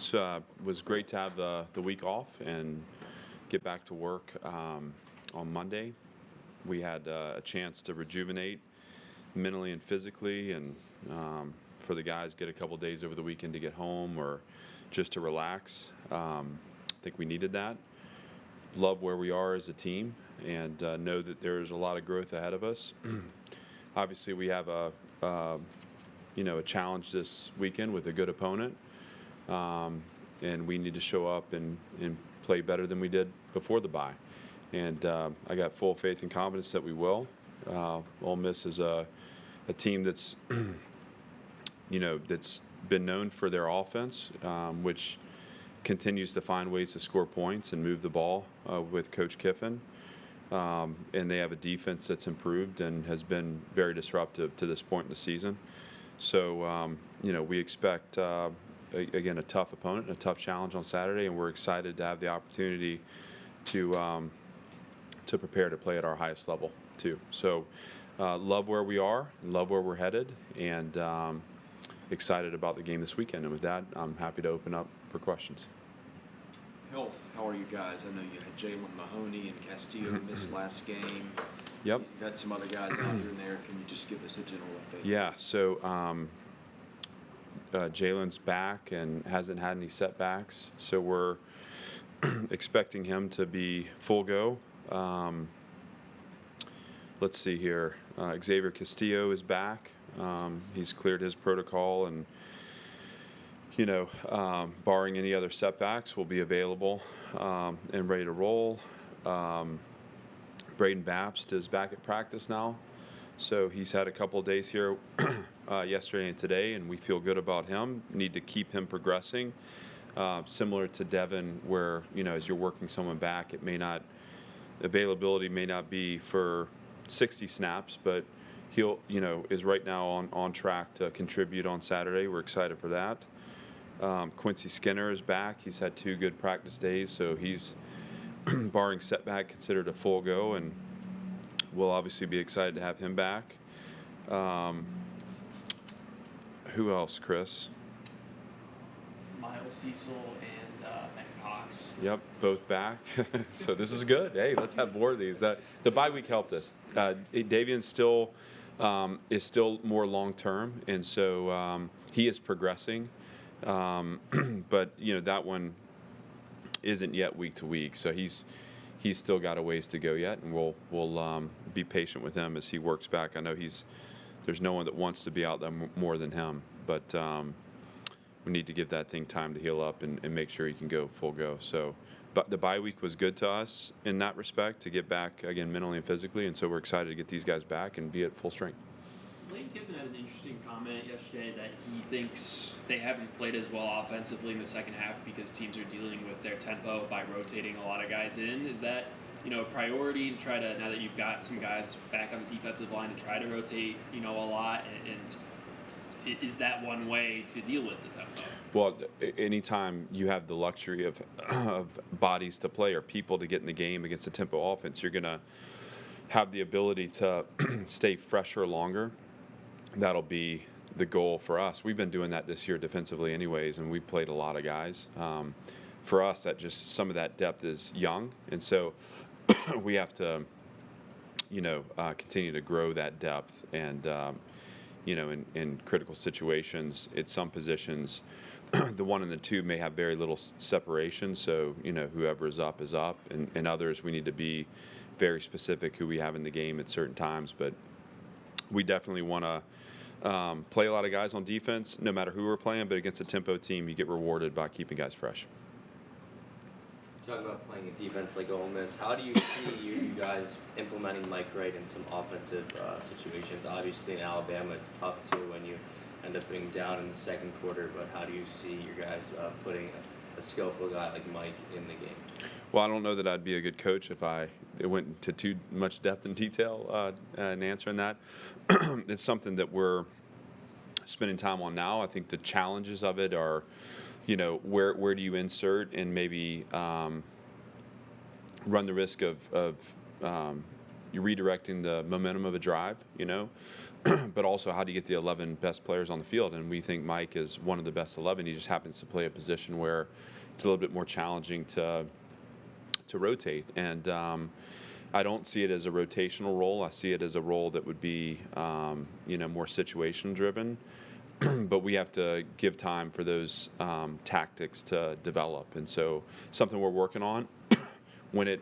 It's was great to have the week off and get back to work on Monday. We had a chance to rejuvenate mentally and physically, and for the guys, get a couple days over the weekend to get home or just to relax. I think we needed that. Love where we are as a team, and know that there's a lot of growth ahead of us. Obviously, we have a challenge this weekend with a good opponent, and we need to show up and play better than we did before the bye. And I got full faith and confidence that we will. Ole Miss is a team that's that's been known for their offense, which continues to find ways to score points and move the ball with Coach Kiffin. And they have a defense that's improved and has been very disruptive to this point in the season. So, we expect, again, a tough opponent, a tough challenge on Saturday, and we're excited to have the opportunity to prepare to play at our highest level, too. So, love where we are, love where we're headed, and excited about the game this weekend. And with that, I'm happy to open up for questions. Health, how are you guys? I know you had Jalen Mahoney and Castillo missed last game. Yep. You've got some other guys out here and there. Can you just give us a general update? Yeah, so Jalen's back and hasn't had any setbacks, so we're expecting him to be full go. Let's see here. Xavier Castillo is back. He's cleared his protocol, and barring any other setbacks, will be available and ready to roll. Braden Babst is back at practice now, so he's had a couple of days here yesterday and today, and we feel good about him. Need to keep him progressing, similar to Devin, where as you're working someone back, availability may not be for 60 snaps, but he'll is right now on track to contribute on Saturday. We're excited for that. Quincy Skinner is back. He's had 2 good practice days, so he's barring setback considered a full go, and we'll obviously be excited to have him back. Who else, Chris? Miles Cecil and Ben Cox. Yep, both back. So this is good. Hey, let's have more of these. The bye week helped us. Davian is still more long term, and so he is progressing. But that one isn't yet week to week, so he's still got a ways to go yet, and we'll be patient with him as he works back. I know there's no one that wants to be out there more than him, but we need to give that thing time to heal up and make sure he can go full go. So, but the bye week was good to us in that respect, to get back again mentally and physically, and so we're excited to get these guys back and be at full strength. Lane Kiffin had an interesting comment yesterday that he thinks they haven't played as well offensively in the second half because teams are dealing with their tempo by rotating a lot of guys in. Is that a priority to try to, now that you've got some guys back on the defensive line, to try to rotate a lot, and is that one way to deal with the tempo? Well, anytime you have the luxury of bodies to play or people to get in the game against a tempo offense, you're going to have the ability to stay fresher longer. That'll be the goal for us. We've been doing that this year defensively anyways, and we played a lot of guys. For us, that just some of that depth is young, and so we have to, continue to grow that depth. And, in critical situations, at some positions, the 1 and the 2 may have very little separation, so, whoever is up, and others we need to be very specific who we have in the game at certain times. But we definitely want to play a lot of guys on defense, no matter who we're playing, but against a tempo team, you get rewarded by keeping guys fresh. Talking about playing a defense like Ole Miss, how do you see you guys implementing Mike Wright in some offensive situations? Obviously in Alabama it's tough too when you end up being down in the second quarter, but how do you see you guys putting a skillful guy like Mike in the game? Well, I don't know that I'd be a good coach if it went into too much depth and detail in answering that. It's something that we're spending time on now. I think the challenges of it are, where do you insert and maybe run the risk of you're redirecting the momentum of a drive, but also how do you get the 11 best players on the field? And we think Mike is one of the best 11. He just happens to play a position where it's a little bit more challenging to rotate. And I don't see it as a rotational role. I see it as a role that would be, more situation driven. But we have to give time for those tactics to develop. And so something we're working on when it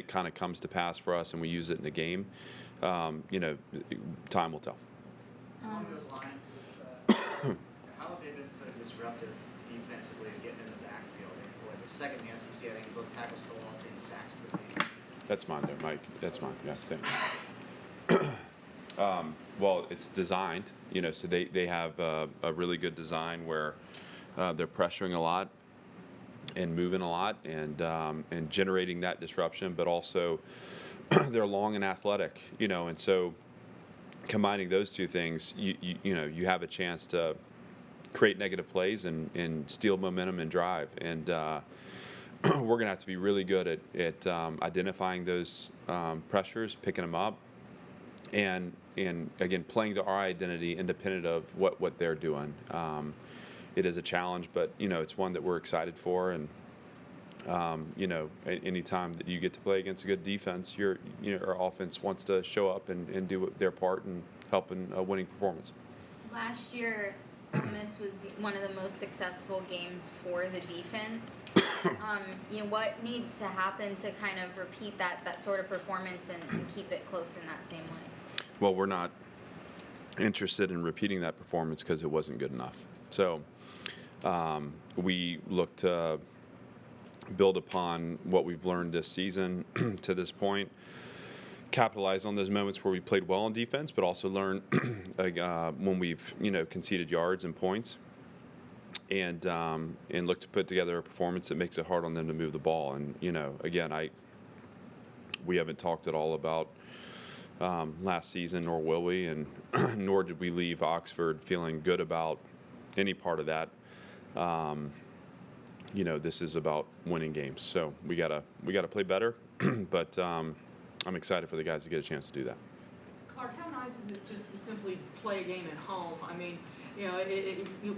kind of comes to pass for us and we use it in a game, time will tell. Along those lines, how have they been so disruptive defensively to getting in the backfield? They're second in the SEC, I think, both tackles for loss and sacks per game. That's mine there, Mike. That's mine. Yeah, thanks. Well, it's designed, so they have a really good design where they're pressuring a lot and moving a lot and generating that disruption, but also they're long and athletic, and so combining those two things, you have a chance to create negative plays and steal momentum and drive. And we're going to have to be really good at identifying those pressures, picking them up, and again, playing to our identity independent of what they're doing. It is a challenge, but, it's one that we're excited for. And, any time that you get to play against a good defense, our offense wants to show up and do their part and help in a winning performance. Last year, Ole Miss was one of the most successful games for the defense. What needs to happen to kind of repeat that sort of performance and keep it close in that same way? Well, we're not interested in repeating that performance because it wasn't good enough. So we look to build upon what we've learned this season to this point, capitalize on those moments where we played well on defense, but also learn when we've conceded yards and points, and look to put together a performance that makes it hard on them to move the ball. And again, we haven't talked at all about last season, nor will we, and nor did we leave Oxford feeling good about any part of that. This is about winning games, so we gotta play better. But I'm excited for the guys to get a chance to do that. Clark, how nice is it just to simply play a game at home? I mean,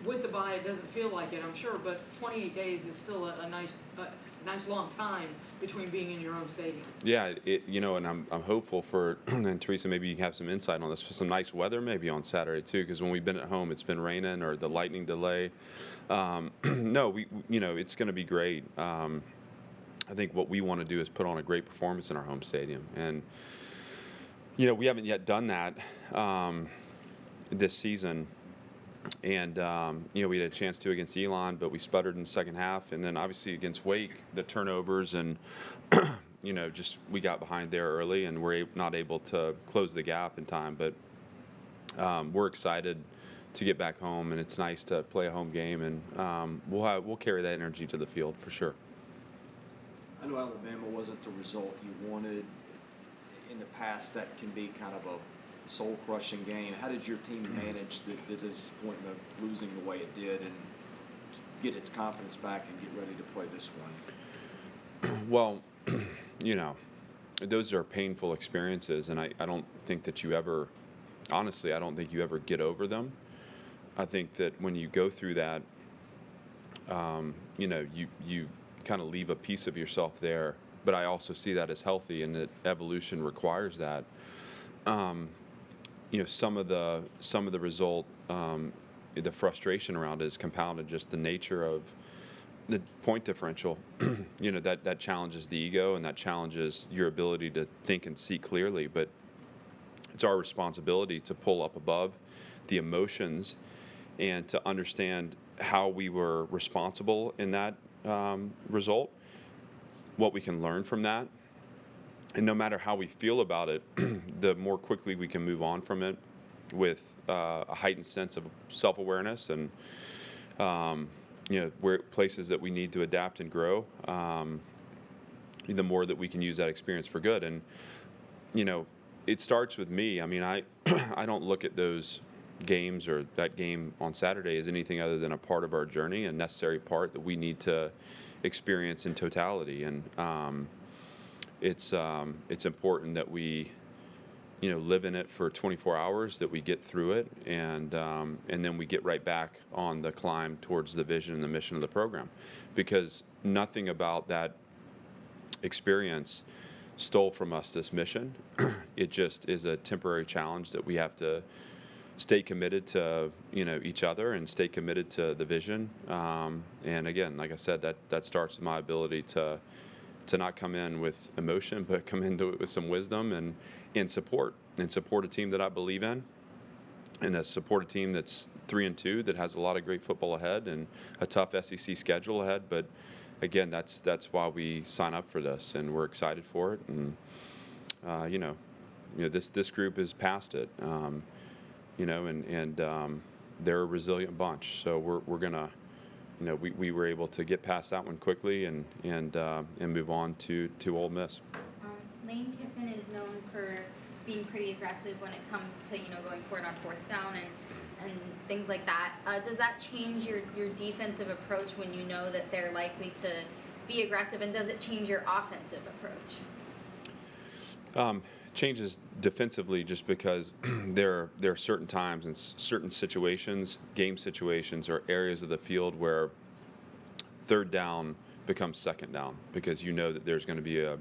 with the bye, it doesn't feel like it, I'm sure, but 28 days is still a nice long time between being in your own stadium. Yeah, and I'm hopeful for, and Teresa, maybe you have some insight on this, for some nice weather maybe on Saturday too, because when we've been at home, it's been raining or the lightning delay. No, it's going to be great. I think what we want to do is put on a great performance in our home stadium, and we haven't yet done that this season. And we had a chance to against Elon, but we sputtered in the second half, and then obviously against Wake, the turnovers and we got behind there early, and we're not able to close the gap in time. But we're excited to get back home, and it's nice to play a home game, and we'll carry that energy to the field for sure. I know Alabama wasn't the result you wanted. In the past, that can be kind of a soul-crushing game. How did your team manage the disappointment of losing the way it did and get its confidence back and get ready to play this one? Well, those are painful experiences, and I don't think that you ever, honestly, I don't think you ever get over them. I think that when you go through that, you kind of leave a piece of yourself there, but I also see that as healthy, and that evolution requires that. Some of the result, the frustration around it is compounded just the nature of the point differential. That challenges the ego, and that challenges your ability to think and see clearly. But it's our responsibility to pull up above the emotions and to understand how we were responsible in that result, what we can learn from that. And no matter how we feel about it, the more quickly we can move on from it with a heightened sense of self-awareness and, where places that we need to adapt and grow, the more that we can use that experience for good. And, it starts with me. I mean, I don't look at those games or that game on Saturday as anything other than a part of our journey, a necessary part that we need to experience in totality. And, it's important that we live in it for 24 hours, that we get through it, and then we get right back on the climb towards the vision and the mission of the program, because nothing about that experience stole from us this mission. It just is a temporary challenge that we have to stay committed to, each other, and stay committed to the vision. And again, like I said, that starts with my ability to not come in with emotion, but come into it with some wisdom and support a team that I believe in, and support a team that's 3-2, that has a lot of great football ahead and a tough SEC schedule ahead. But again, that's why we sign up for this, and we're excited for it. And this group is past it, and they're a resilient bunch. So we're gonna, we were able to get past that one quickly and move on to Ole Miss. Lane Kiffin is known for being pretty aggressive when it comes to going for it on fourth down and things like that. Does that change your defensive approach when you know that they're likely to be aggressive, and does it change your offensive approach? Changes defensively, just because there are certain times and certain situations, game situations, or areas of the field where third down becomes second down, because that there's going to be a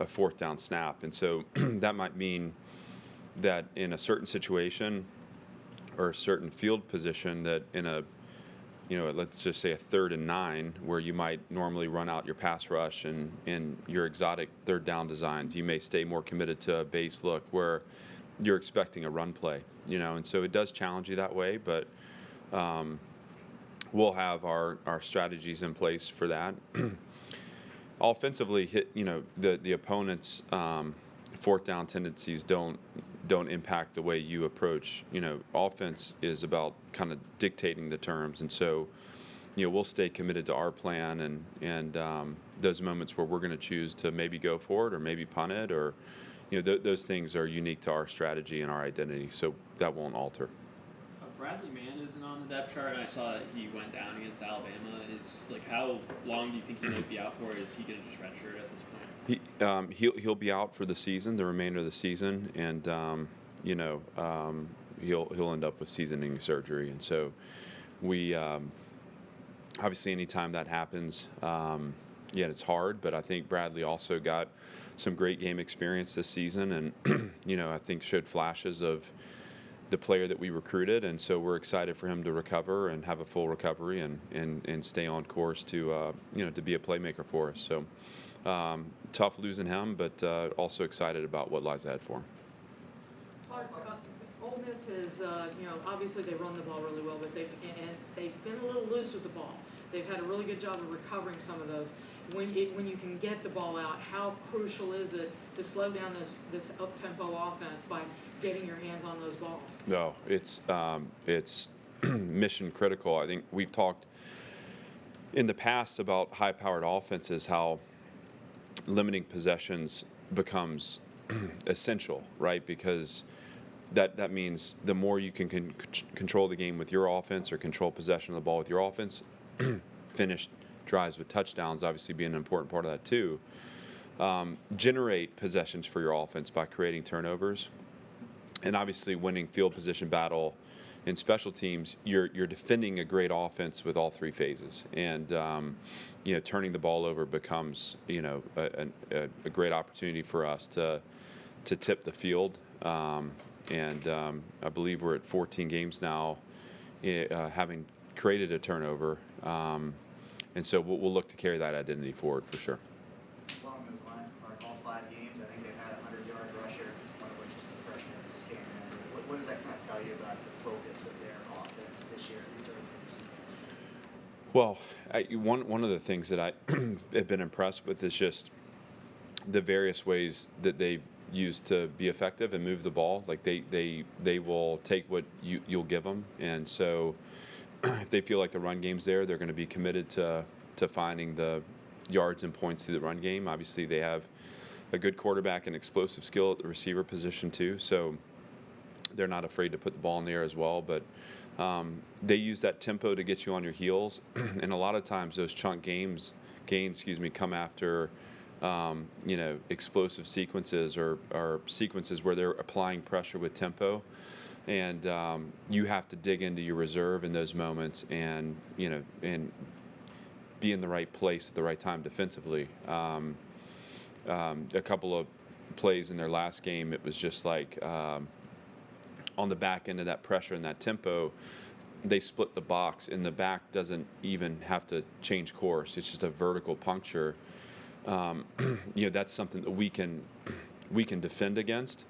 fourth down snap. And so that might mean that in a certain situation or a certain field position, that in a let's just say a 3rd and 9, where you might normally run out your pass rush and your exotic third down designs, you may stay more committed to a base look where you're expecting a run play, and so it does challenge you that way. But we'll have our strategies in place for that. Offensively, the opponent's fourth down tendencies don't impact the way you approach. Offense is about kind of dictating the terms, and so we'll stay committed to our plan, and those moments where we're going to choose to maybe go for it or maybe punt it, or those things are unique to our strategy and our identity, so that won't alter. Bradley Mann isn't on the depth chart, and I saw that he went down against Alabama. How long do you think he might be out for? Is he going to just redshirt at this point? He'll be out for the season, the remainder of the season, and he'll end up with season-ending surgery. And so we obviously, anytime that happens, it's hard. But I think Bradley also got some great game experience this season, and I think showed flashes of the player that we recruited, and so we're excited for him to recover and have a full recovery and stay on course to to be a playmaker for us. So tough losing him, but also excited about what lies ahead for him. Clark, Ole Miss has, obviously they run the ball really well, but they've been a little loose with the ball. They've had a really good job of recovering some of those. When you can get the ball out, how crucial is it to slow down this up-tempo offense by getting your hands on those balls? No, it's mission critical. I think we've talked in the past about high-powered offenses, how limiting possessions becomes essential, right? Because that means the more you can control the game with your offense, or control possession of the ball with your offense, finish drives with touchdowns obviously being an important part of that too. Generate possessions for your offense by creating turnovers, and obviously winning field position battle in special teams. You're defending a great offense with all three phases, and turning the ball over becomes a great opportunity for us to tip the field. And I believe we're at 14 games now, having created a turnover. And so we'll look to carry that identity forward for sure. Along those lines, Clark, all 5 games, I think they've had a 100-yard rusher, one of which is the freshman who just came in. What does that kind of tell you about the focus of their offense this year, at least early in the season? Well, one of the things that I have been impressed with is just the various ways that they've used to be effective and move the ball. Like they will take what you'll give them, and so if they feel like the run game's there, they're going to be committed to finding the yards and points through the run game. Obviously, they have a good quarterback and explosive skill at the receiver position too, so they're not afraid to put the ball in the air as well. But they use that tempo to get you on your heels, and a lot of times those chunk gains come after explosive sequences or sequences where they're applying pressure with tempo. And you have to dig into your reserve in those moments and be in the right place at the right time defensively. A couple of plays in their last game, it was just like on the back end of that pressure and that tempo, they split the box, and the back doesn't even have to change course. It's just a vertical puncture. That's something that we can defend against,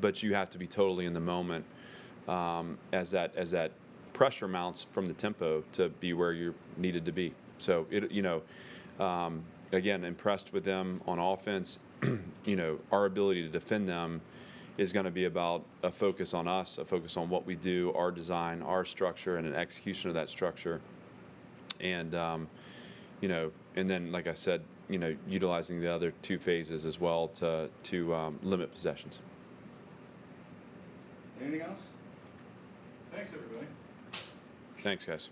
but you have to be totally in the moment as that pressure mounts from the tempo to be where you're needed to be. So again, impressed with them on offense. Our ability to defend them is going to be about a focus on us, a focus on what we do, our design, our structure, and an execution of that structure. And and then, like I said, utilizing the other two phases as well to limit possessions. Anything else? Thanks, everybody. Thanks, guys.